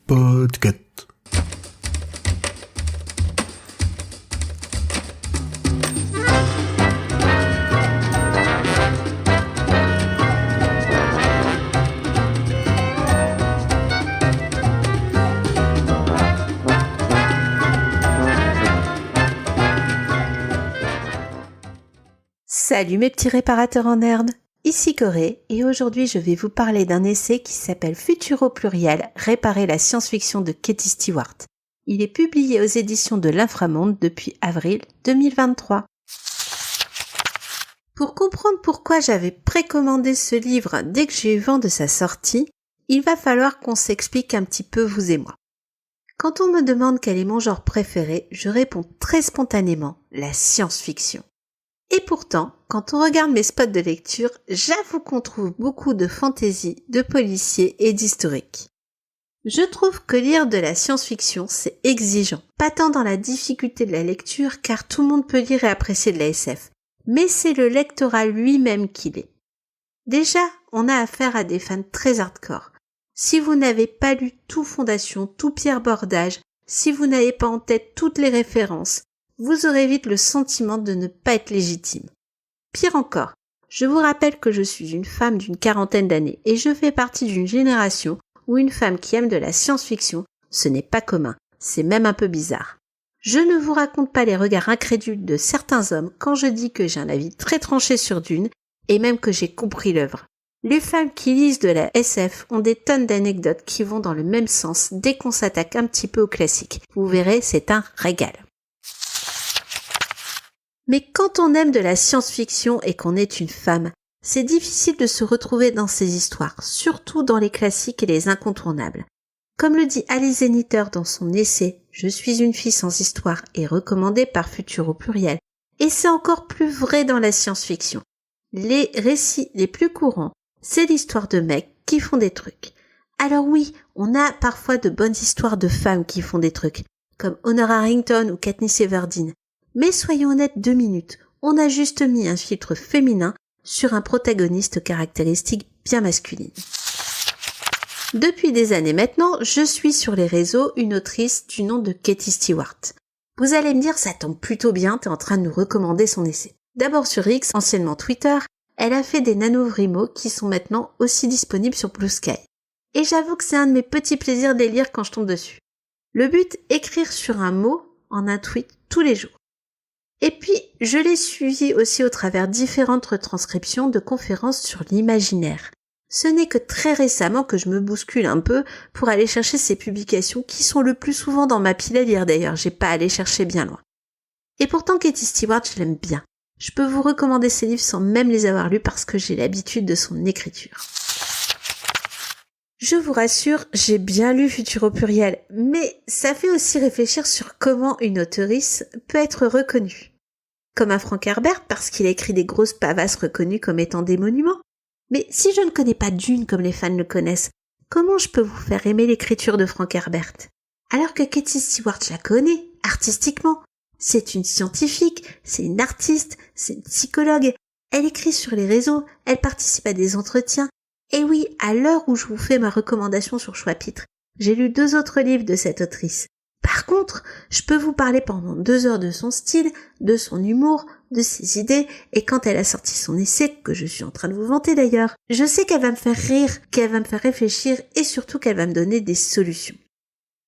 Podcast. Salut mes petits réparateurs en herbe, ici Corée et aujourd'hui je vais vous parler d'un essai qui s'appelle Futur au pluriel, réparer la science-fiction de Katie Stewart. Il est publié aux éditions de l'Inframonde depuis avril 2023. Pour comprendre pourquoi j'avais précommandé ce livre dès que j'ai eu vent de sa sortie, il va falloir qu'on s'explique un petit peu vous et moi. Quand on me demande quel est mon genre préféré, je réponds très spontanément, la science-fiction. Et pourtant, quand on regarde mes spots de lecture, j'avoue qu'on trouve beaucoup de fantaisie, de policiers et d'historique. Je trouve que lire de la science-fiction, c'est exigeant. Pas tant dans la difficulté de la lecture, car tout le monde peut lire et apprécier de la SF. Mais c'est le lectorat lui-même qui l'est. Déjà, on a affaire à des fans très hardcore. Si vous n'avez pas lu tout Fondation, tout Pierre Bordage, si vous n'avez pas en tête toutes les références, vous aurez vite le sentiment de ne pas être légitime. Pire encore, je vous rappelle que je suis une femme d'une quarantaine d'années et je fais partie d'une génération où une femme qui aime de la science-fiction, ce n'est pas commun, c'est même un peu bizarre. Je ne vous raconte pas les regards incrédules de certains hommes quand je dis que j'ai un avis très tranché sur Dune et même que j'ai compris l'œuvre. Les femmes qui lisent de la SF ont des tonnes d'anecdotes qui vont dans le même sens dès qu'on s'attaque un petit peu au classique. Vous verrez, c'est un régal. Mais quand on aime de la science-fiction et qu'on est une femme, c'est difficile de se retrouver dans ces histoires, surtout dans les classiques et les incontournables. Comme le dit Alice Zeniter dans son essai « Je suis une fille sans histoire » et recommandé par Futur au pluriel, et c'est encore plus vrai dans la science-fiction. Les récits les plus courants, c'est l'histoire de mecs qui font des trucs. Alors oui, on a parfois de bonnes histoires de femmes qui font des trucs, comme Honor Harrington ou Katniss Everdeen. Mais soyons honnêtes 2 minutes, on a juste mis un filtre féminin sur un protagoniste caractéristique bien masculine. Depuis des années maintenant, je suis sur les réseaux une autrice du nom de Katie Stewart. Vous allez me dire, ça tombe plutôt bien, t'es en train de nous recommander son essai. D'abord sur X, anciennement Twitter, elle a fait des nano-vrimos qui sont maintenant aussi disponibles sur Blue Sky. Et j'avoue que c'est un de mes petits plaisirs de les lire quand je tombe dessus. Le but, écrire sur un mot en un tweet tous les jours. Et puis, je l'ai suivi aussi au travers différentes retranscriptions de conférences sur l'imaginaire. Ce n'est que très récemment que je me bouscule un peu pour aller chercher ces publications qui sont le plus souvent dans ma pile à lire d'ailleurs, j'ai pas à aller chercher bien loin. Et pourtant Katie Stewart, je l'aime bien. Je peux vous recommander ses livres sans même les avoir lus parce que j'ai l'habitude de son écriture. Je vous rassure, j'ai bien lu Futur au pluriel, mais ça fait aussi réfléchir sur comment une auteurice peut être reconnue. Comme un Frank Herbert parce qu'il a écrit des grosses pavasses reconnues comme étant des monuments. Mais si je ne connais pas Dune comme les fans le connaissent, comment je peux vous faire aimer l'écriture de Frank Herbert? Alors que Katie Stewart, je la connais, artistiquement. C'est une scientifique, c'est une artiste, c'est une psychologue. Elle écrit sur les réseaux, elle participe à des entretiens. Et oui, à l'heure où je vous fais ma recommandation sur Choix-Pitre, j'ai lu 2 autres livres de cette autrice. Par contre, je peux vous parler pendant 2 heures de son style, de son humour, de ses idées, et quand elle a sorti son essai, que je suis en train de vous vanter d'ailleurs, je sais qu'elle va me faire rire, qu'elle va me faire réfléchir, et surtout qu'elle va me donner des solutions.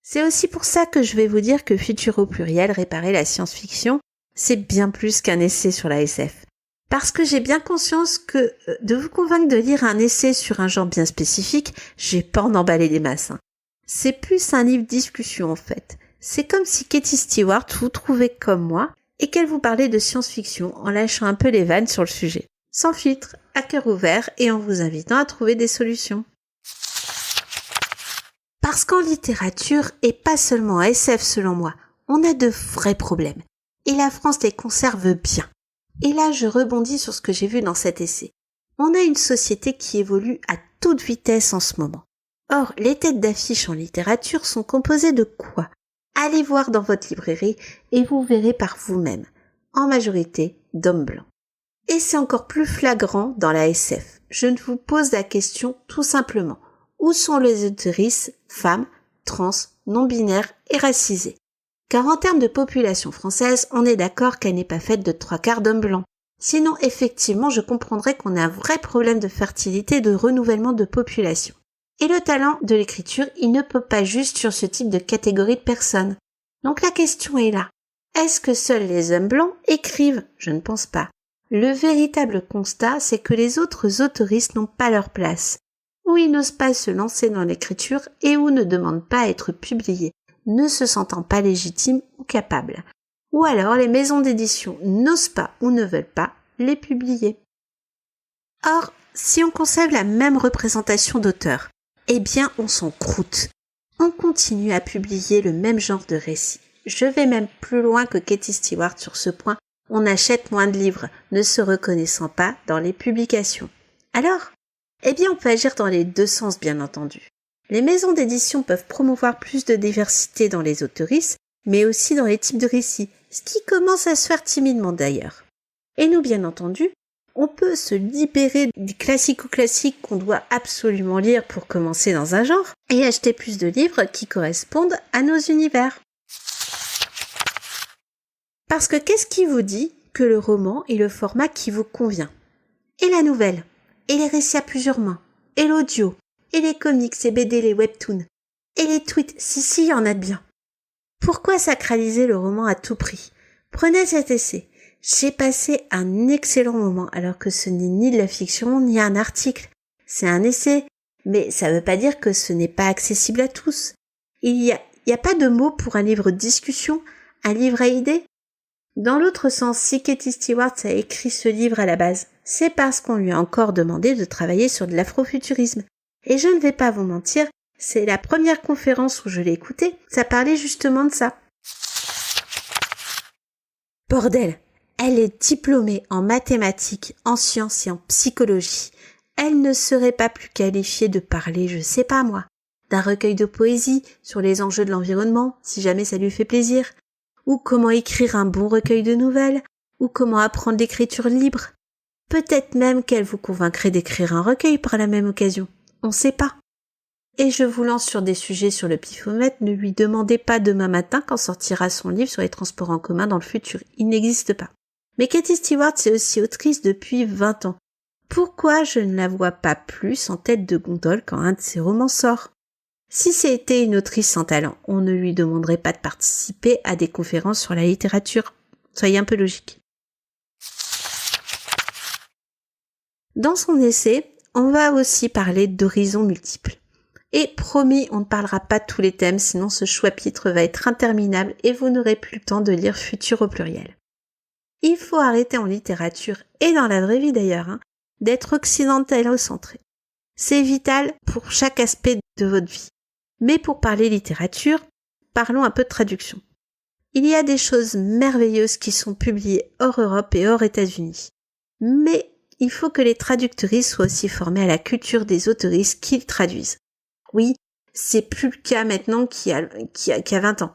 C'est aussi pour ça que je vais vous dire que Futur au pluriel, réparer la science-fiction, c'est bien plus qu'un essai sur la SF. Parce que j'ai bien conscience que de vous convaincre de lire un essai sur un genre bien spécifique, j'ai pas en emballer des masses. C'est plus un livre discussion en fait. C'est comme si Katie Stewart vous trouvait comme moi et qu'elle vous parlait de science-fiction en lâchant un peu les vannes sur le sujet. Sans filtre, à cœur ouvert et en vous invitant à trouver des solutions. Parce qu'en littérature, et pas seulement en SF selon moi, on a de vrais problèmes. Et la France les conserve bien. Et là, je rebondis sur ce que j'ai vu dans cet essai. On a une société qui évolue à toute vitesse en ce moment. Or, les têtes d'affiche en littérature sont composées de quoi? Allez voir dans votre librairie et vous verrez par vous-même. En majorité, d'hommes blancs. Et c'est encore plus flagrant dans la SF. Je ne vous pose la question tout simplement. Où sont les autrices femmes, trans, non-binaires et racisées? Car en termes de population française, on est d'accord qu'elle n'est pas faite de 3/4 d'hommes blancs. Sinon, effectivement, je comprendrais qu'on a un vrai problème de fertilité et de renouvellement de population. Et le talent de l'écriture, il ne peut pas juste sur ce type de catégorie de personnes. Donc la question est là. Est-ce que seuls les hommes blancs écrivent? Je ne pense pas. Le véritable constat, c'est que les autres autoristes n'ont pas leur place, ou ils n'osent pas se lancer dans l'écriture et ou ne demandent pas à être publiés, ne se sentant pas légitimes ou capables. Ou alors les maisons d'édition n'osent pas ou ne veulent pas les publier. Or, si on conserve la même représentation d'auteurs, eh bien on s'en croûte. On continue à publier le même genre de récits. Je vais même plus loin que Katie Stewart sur ce point. On achète moins de livres, ne se reconnaissant pas dans les publications. Alors, eh bien on peut agir dans les deux sens bien entendu. Les maisons d'édition peuvent promouvoir plus de diversité dans les autoristes, mais aussi dans les types de récits, ce qui commence à se faire timidement d'ailleurs. Et nous bien entendu, on peut se libérer des classiques qu'on doit absolument lire pour commencer dans un genre, et acheter plus de livres qui correspondent à nos univers. Parce que qu'est-ce qui vous dit que le roman est le format qui vous convient? Et la nouvelle? Et les récits à plusieurs mains? Et l'audio? Et les comics, les BD, les webtoons? Et les tweets? Si, il y en a de bien. Pourquoi sacraliser le roman à tout prix? Prenez cet essai. J'ai passé un excellent moment alors que ce n'est ni de la fiction ni un article. C'est un essai, mais ça ne veut pas dire que ce n'est pas accessible à tous. Il y a pas de mots pour un livre de discussion, un livre à idées. Dans l'autre sens, si Katie Stewart a écrit ce livre à la base, c'est parce qu'on lui a encore demandé de travailler sur de l'afrofuturisme. Et je ne vais pas vous mentir, c'est la première conférence où je l'ai écoutée, ça parlait justement de ça. Bordel, elle est diplômée en mathématiques, en sciences et en psychologie. Elle ne serait pas plus qualifiée de parler, je sais pas moi, d'un recueil de poésie sur les enjeux de l'environnement, si jamais ça lui fait plaisir, ou comment écrire un bon recueil de nouvelles, ou comment apprendre l'écriture libre. Peut-être même qu'elle vous convaincrait d'écrire un recueil par la même occasion. On sait pas. Et je vous lance sur des sujets sur le pifomètre, ne lui demandez pas demain matin quand sortira son livre sur les transports en commun dans le futur. Il n'existe pas. Mais Katie Stewart, c'est aussi autrice depuis 20 ans. Pourquoi je ne la vois pas plus en tête de gondole quand un de ses romans sort? Si c'était une autrice sans talent, on ne lui demanderait pas de participer à des conférences sur la littérature. Soyez un peu logique. Dans son essai, on va aussi parler d'horizons multiples. Et promis, on ne parlera pas de tous les thèmes, sinon ce chapitre va être interminable et vous n'aurez plus le temps de lire futur au pluriel. Il faut arrêter en littérature, et dans la vraie vie d'ailleurs, d'être occidentalocentré. C'est vital pour chaque aspect de votre vie. Mais pour parler littérature, parlons un peu de traduction. Il y a des choses merveilleuses qui sont publiées hors Europe et hors États-Unis. Mais il faut que les traductrices soient aussi formées à la culture des autoristes qu'ils traduisent. Oui, c'est plus le cas maintenant qu'il y a 20 ans.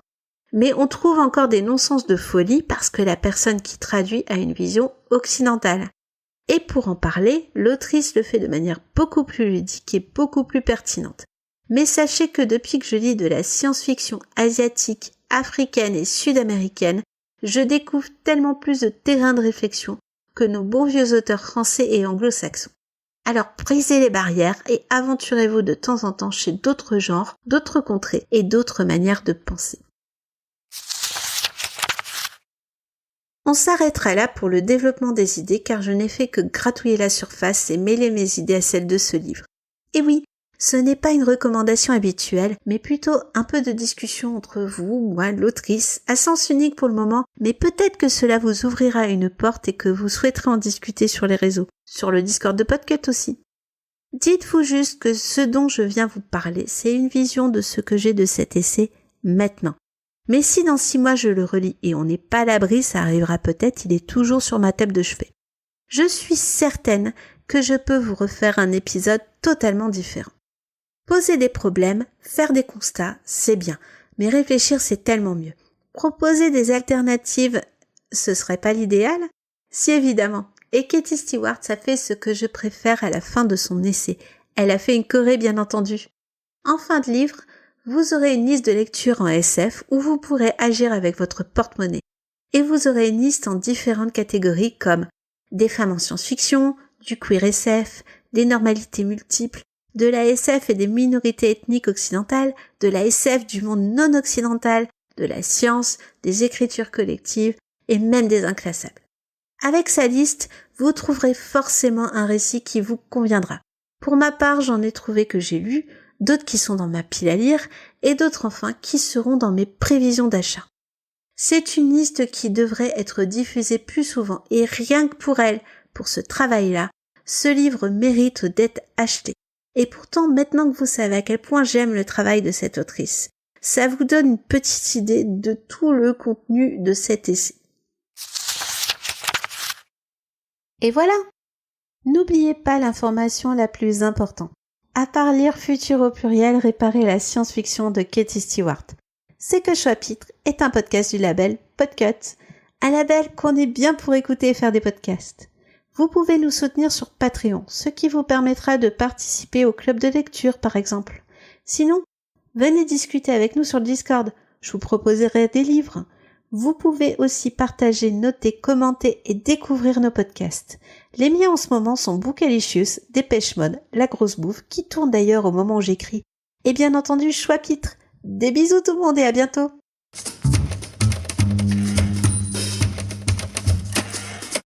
Mais on trouve encore des non-sens de folie parce que la personne qui traduit a une vision occidentale. Et pour en parler, l'autrice le fait de manière beaucoup plus ludique et beaucoup plus pertinente. Mais sachez que depuis que je lis de la science-fiction asiatique, africaine et sud-américaine, je découvre tellement plus de terrain de réflexion que nos bons vieux auteurs français et anglo-saxons. Alors brisez les barrières et aventurez-vous de temps en temps chez d'autres genres, d'autres contrées et d'autres manières de penser. On s'arrêtera là pour le développement des idées car je n'ai fait que gratouiller la surface et mêler mes idées à celles de ce livre. Et oui, ce n'est pas une recommandation habituelle, mais plutôt un peu de discussion entre vous, moi, l'autrice, à sens unique pour le moment, mais peut-être que cela vous ouvrira une porte et que vous souhaiterez en discuter sur les réseaux, sur le Discord de Podcut aussi. Dites-vous juste que ce dont je viens vous parler, c'est une vision de ce que j'ai de cet essai maintenant. Mais si dans 6 mois je le relis et on n'est pas à l'abri, ça arrivera peut-être, il est toujours sur ma table de chevet. Je suis certaine que je peux vous refaire un épisode totalement différent. Poser des problèmes, faire des constats, c'est bien, mais réfléchir c'est tellement mieux. Proposer des alternatives, ce serait pas l'idéal? Si évidemment. Et Katie Stewart a fait ce que je préfère à la fin de son essai. Elle a fait une choré bien entendu. En fin de livre, vous aurez une liste de lecture en SF où vous pourrez agir avec votre porte-monnaie. Et vous aurez une liste en différentes catégories comme des femmes en science-fiction, du queer SF, des normalités multiples, de la SF et des minorités ethniques occidentales, de la SF du monde non occidental, de la science, des écritures collectives et même des inclassables. Avec sa liste, vous trouverez forcément un récit qui vous conviendra. Pour ma part, j'en ai trouvé que j'ai lu, d'autres qui sont dans ma pile à lire et d'autres enfin qui seront dans mes prévisions d'achat. C'est une liste qui devrait être diffusée plus souvent et rien que pour elle, pour ce travail-là, ce livre mérite d'être acheté. Et pourtant, maintenant que vous savez à quel point j'aime le travail de cette autrice, ça vous donne une petite idée de tout le contenu de cet essai. Et voilà! N'oubliez pas l'information la plus importante. À part lire Futur au pluriel, réparer la science-fiction de Katie Stewart, c'est que Chapitre est un podcast du label Podcut, un label qu'on est bien pour écouter et faire des podcasts. Vous pouvez nous soutenir sur Patreon, ce qui vous permettra de participer au club de lecture par exemple. Sinon, venez discuter avec nous sur le Discord, je vous proposerai des livres. Vous pouvez aussi partager, noter, commenter et découvrir nos podcasts. Les miens en ce moment sont Bookalicious, Dépêche Mode, La Grosse Bouffe, qui tourne d'ailleurs au moment où j'écris, et bien entendu Chapitre. Des bisous tout le monde et à bientôt!